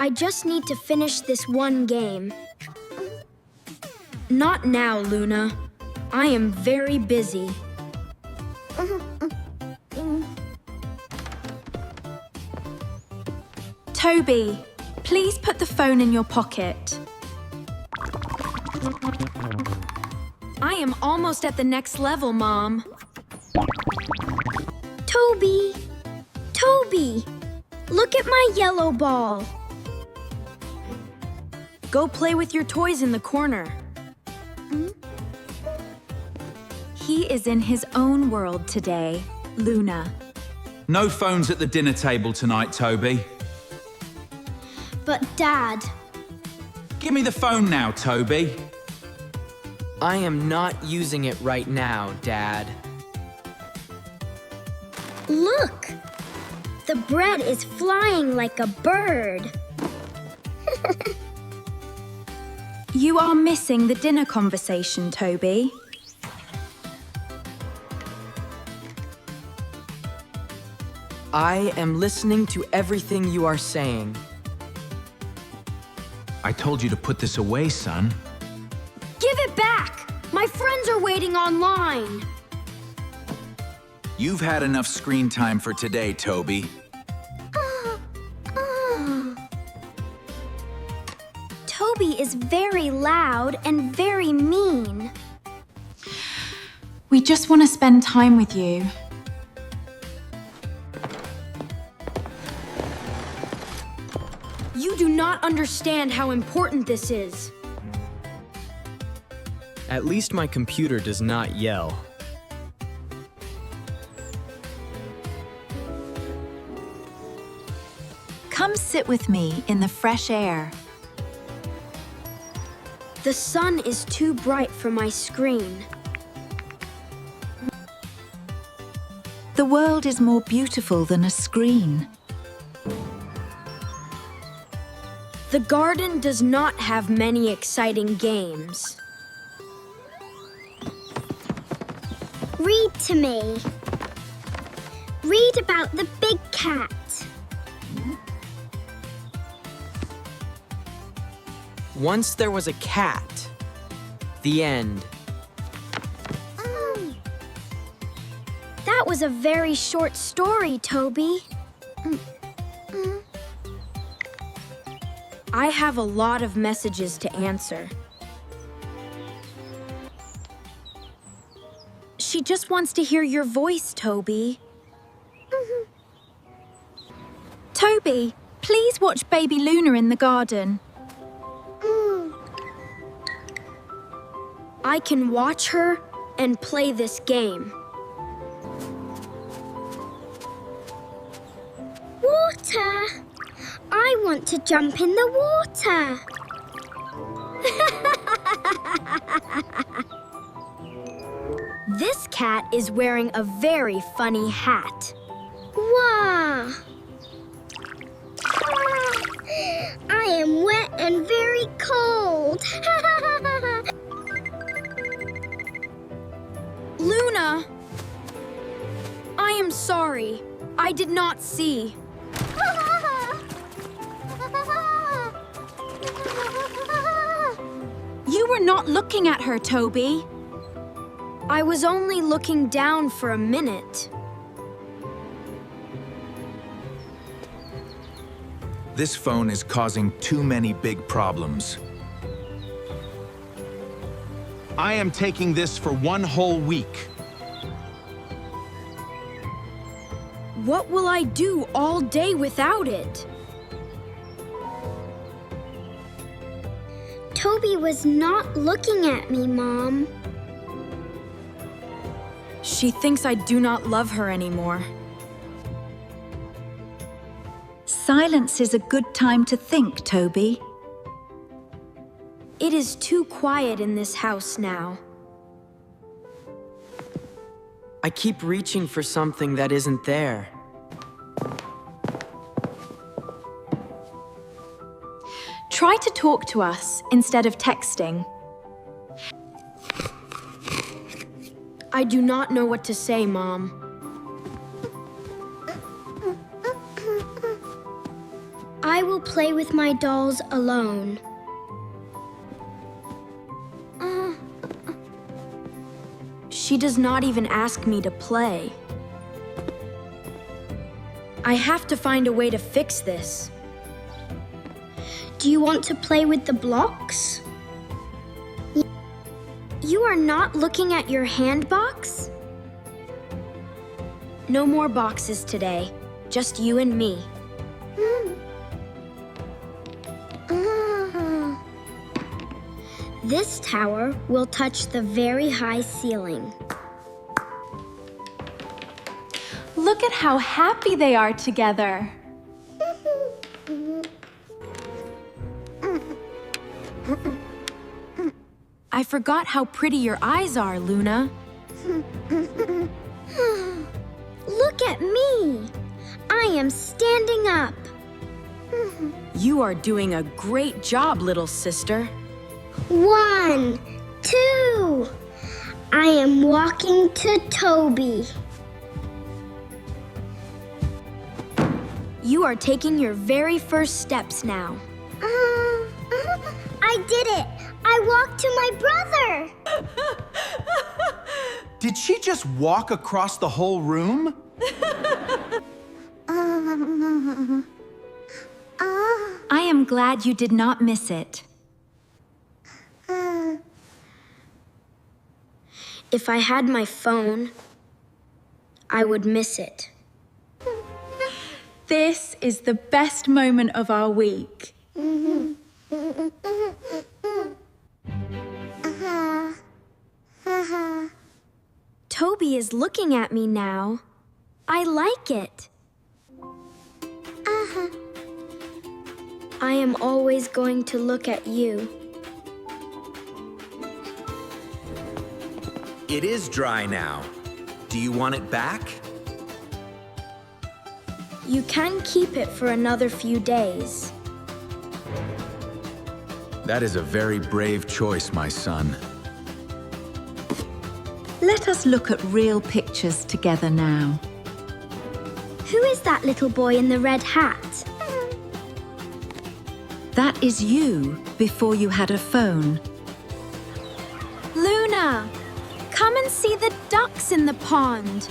I just need to finish this one game. Not now, Luna. I am very busy. Toby, please put the phone in your pocket. I am almost at the next level, Mom. Toby! Toby! Look at my yellow ball. Go play with your toys in the corner. He is in his own world today, Luna. No phones at the dinner table tonight, Toby. But Dad... Give me the phone now, Toby. I am not using it right now, Dad. Look! The bread is flying like a bird. You are missing the dinner conversation, Toby. I am listening to everything you are saying. I told you to put this away, son. Give it back! My friends are waiting online. You've had enough screen time for today, Toby. Toby is very loud and very mean. We just want to spend time with you. You do not understand how important this is. At least my computer does not yell. Come sit with me in the fresh air. The sun is too bright for my screen. The world is more beautiful than a screen. The garden does not have many exciting games. Read to me. Read about the big cat. Once there was a cat. The end. That was a very short story, Toby. I have a lot of messages to answer. She just wants to hear your voice, Toby. Toby, please watch baby Luna in the garden. I can watch her and play this game. Water! I want to jump in the water. This cat is wearing a very funny hat. Wow! I am wet and very cold. Luna! I am sorry. I did not see. You were not looking at her, Toby. I was only looking down for a minute. This phone is causing too many big problems. I am taking this for 1 whole week. What will I do all day without it? Toby was not looking at me, Mom. She thinks I do not love her anymore. Silence is a good time to think, Toby. It is too quiet in this house now. I keep reaching for something that isn't there. Try to talk to us instead of texting. I do not know what to say, Mom. I will play with my dolls alone. She does not even ask me to play. I have to find a way to fix this. Do you want to play with the blocks? You are not looking at your hand box? No more boxes today. Just you and me. This tower will touch the very high ceiling. Look at how happy they are together. I forgot how pretty your eyes are, Luna. Look at me. I am standing up. You are doing a great job, little sister. 1, 2. I am walking to Toby. You are taking your very first steps now. I did it! I walked to my brother! Did she just walk across the whole room? I am glad you did not miss it. If I had my phone, I would miss it. This is the best moment of our week. Toby is looking at me now. I like it. I am always going to look at you. It is dry now. Do you want it back? You can keep it for another few days. That is a very brave choice, my son. Let us look at real pictures together now. Who is that little boy in the red hat? That is you before you had a phone. Luna, come and see the ducks in the pond.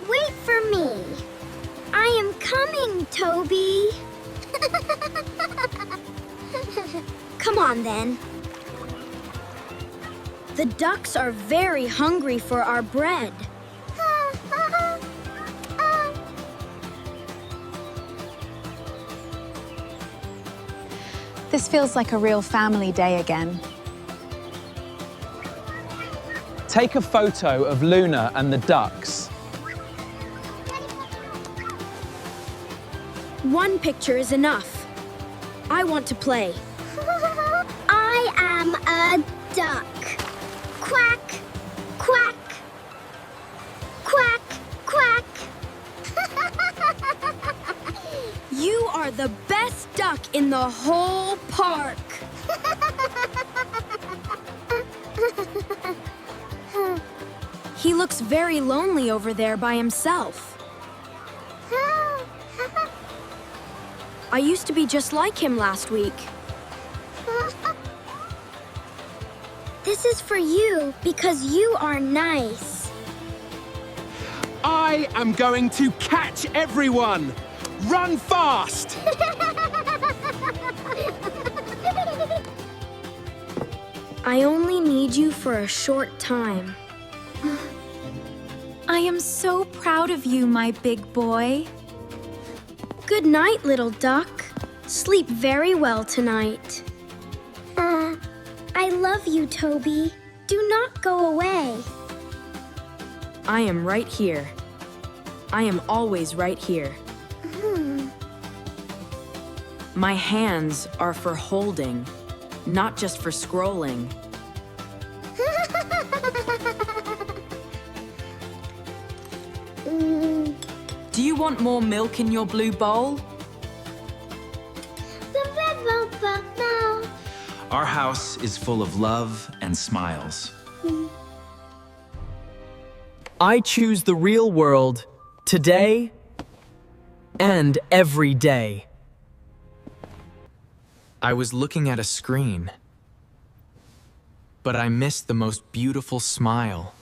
Wait for me. I am coming, Toby. Come on, then. The ducks are very hungry for our bread. This feels like a real family day again. Take a photo of Luna and the ducks. One picture is enough. I want to play. I am a duck. Quack, quack, quack, quack. You are the best duck in the whole park. He looks very lonely over there by himself. I used to be just like him last week. This is for you because you are nice. I am going to catch everyone! Run fast! I only need you for a short time. I am so proud of you, my big boy. Good night, little duck. Sleep very well tonight. I love you, Toby. Do not go away. I am right here. I am always right here. My hands are for holding, not just for scrolling. Do you want more milk in your blue bowl? Our house is full of love and smiles. I choose the real world today And every day. I was looking at a screen, but I missed the most beautiful smile.